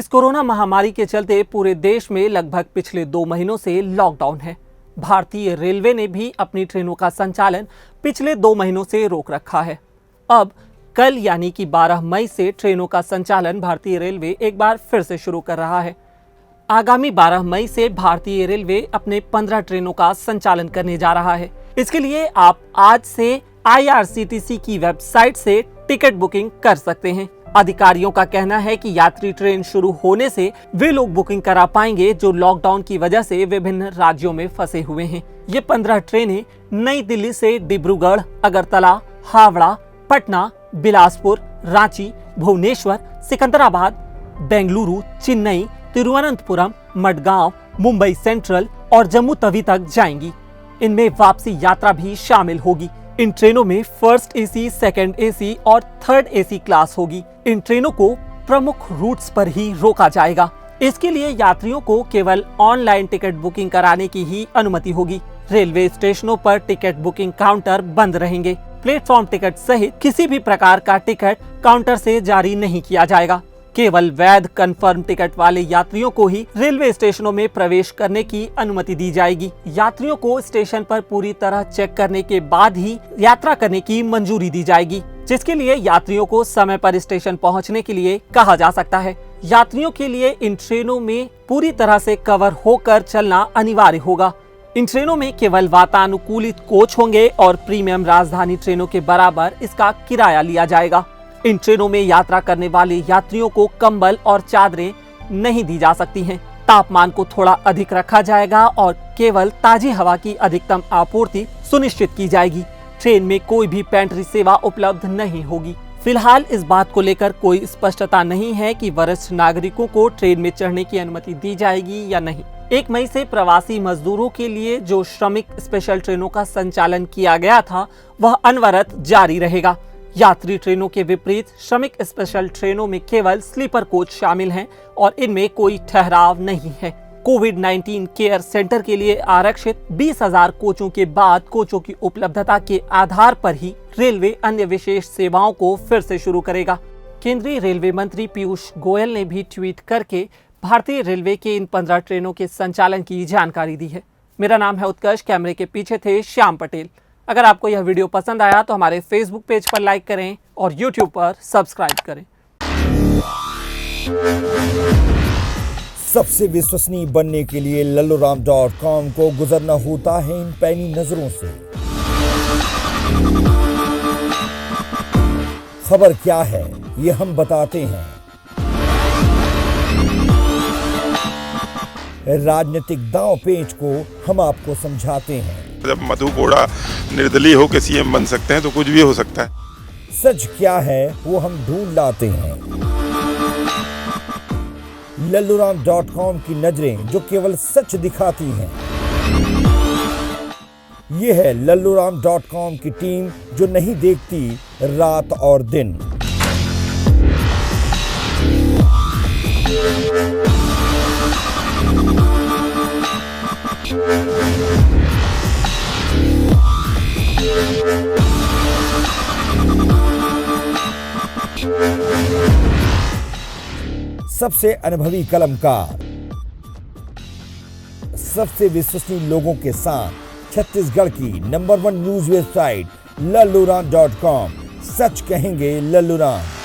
इस कोरोना महामारी के चलते पूरे देश में लगभग पिछले 2 महीनों से लॉकडाउन है। भारतीय रेलवे ने भी अपनी ट्रेनों का संचालन पिछले 2 महीनों से रोक रखा है। अब कल यानी कि 12 मई से ट्रेनों का संचालन भारतीय रेलवे एक बार फिर से शुरू कर रहा है। आगामी 12 मई से भारतीय रेलवे अपने 15 ट्रेनों का संचालन करने जा रहा है। इसके लिए आप आज से IRCTC की वेबसाइट से टिकट बुकिंग कर सकते हैं। अधिकारियों का कहना है कि यात्री ट्रेन शुरू होने से वे लोग बुकिंग करा पाएंगे जो लॉकडाउन की वजह से विभिन्न राज्यों में फंसे हुए हैं। ये 15 ट्रेनें नई दिल्ली से डिब्रूगढ़, अगरतला, हावड़ा, पटना, बिलासपुर, रांची, भुवनेश्वर, सिकंदराबाद, बेंगलुरु, चेन्नई, तिरुवनंतपुरम, मडगांव, मुंबई सेंट्रल और जम्मू तवी तक जाएंगी। इनमें वापसी यात्रा भी शामिल होगी। इन ट्रेनों में फर्स्ट AC, सेकंड AC और थर्ड AC क्लास होगी। इन ट्रेनों को प्रमुख रूट्स पर ही रोका जाएगा। इसके लिए यात्रियों को केवल ऑनलाइन टिकट बुकिंग कराने की ही अनुमति होगी। रेलवे स्टेशनों पर टिकट बुकिंग काउंटर बंद रहेंगे। प्लेटफॉर्म टिकट सहित किसी भी प्रकार का टिकट काउंटर से जारी नहीं किया जाएगा। केवल वैध कंफर्म टिकट वाले यात्रियों को ही रेलवे स्टेशनों में प्रवेश करने की अनुमति दी जाएगी। यात्रियों को स्टेशन पर पूरी तरह चेक करने के बाद ही यात्रा करने की मंजूरी दी जाएगी, जिसके लिए यात्रियों को समय पर स्टेशन पहुंचने के लिए कहा जा सकता है। यात्रियों के लिए इन ट्रेनों में पूरी तरह से कवर होकर चलना अनिवार्य होगा। इन ट्रेनों में केवल वातानुकूलित कोच होंगे और प्रीमियम राजधानी ट्रेनों के बराबर इसका किराया लिया जाएगा। इन ट्रेनों में यात्रा करने वाले यात्रियों को कंबल और चादरें नहीं दी जा सकती हैं। तापमान को थोड़ा अधिक रखा जाएगा और केवल ताजी हवा की अधिकतम आपूर्ति सुनिश्चित की जाएगी। ट्रेन में कोई भी पेंट्री सेवा उपलब्ध नहीं होगी। फिलहाल इस बात को लेकर कोई स्पष्टता नहीं है कि वरिष्ठ नागरिकों को ट्रेन में चढ़ने की अनुमति दी जाएगी या नहीं। 1 मई से प्रवासी मजदूरों के लिए जो श्रमिक स्पेशल ट्रेनों का संचालन किया गया था, वह अनवरत जारी रहेगा। यात्री ट्रेनों के विपरीत श्रमिक स्पेशल ट्रेनों में केवल स्लीपर कोच शामिल हैं और इनमें कोई ठहराव नहीं है। कोविड-19 केयर सेंटर के लिए आरक्षित 20,000 कोचों के बाद कोचों की उपलब्धता के आधार पर ही रेलवे अन्य विशेष सेवाओं को फिर से शुरू करेगा। केंद्रीय रेलवे मंत्री पीयूष गोयल ने भी ट्वीट करके भारतीय रेलवे के इन 15 ट्रेनों के संचालन की जानकारी दी है। मेरा नाम है उत्कर्ष, कैमरे के पीछे थे श्याम पटेल। अगर आपको यह वीडियो पसंद आया तो हमारे फेसबुक पेज पर लाइक करें और यूट्यूब पर सब्सक्राइब करें। सबसे विश्वसनीय बनने के लिए lalluram.com को गुजरना होता है इन पैनी नजरों से। खबर क्या है ये हम बताते हैं। राजनीतिक दांव पेच को हम आपको समझाते हैं। जब मधु कोड़ा निर्दलीय होकर CM बन सकते हैं तो कुछ भी हो सकता है। सच क्या है वो हम ढूंढ लाते हैं। lalluram.com की नजरें जो केवल सच दिखाती हैं। ये है lalluram.com की टीम जो नहीं देखती रात और दिन। सबसे अनुभवी कलमकार, सबसे विश्वसनीय लोगों के साथ छत्तीसगढ़ की नंबर 1 न्यूज वेबसाइट lalluram.com। सच कहेंगे लल्लूराम।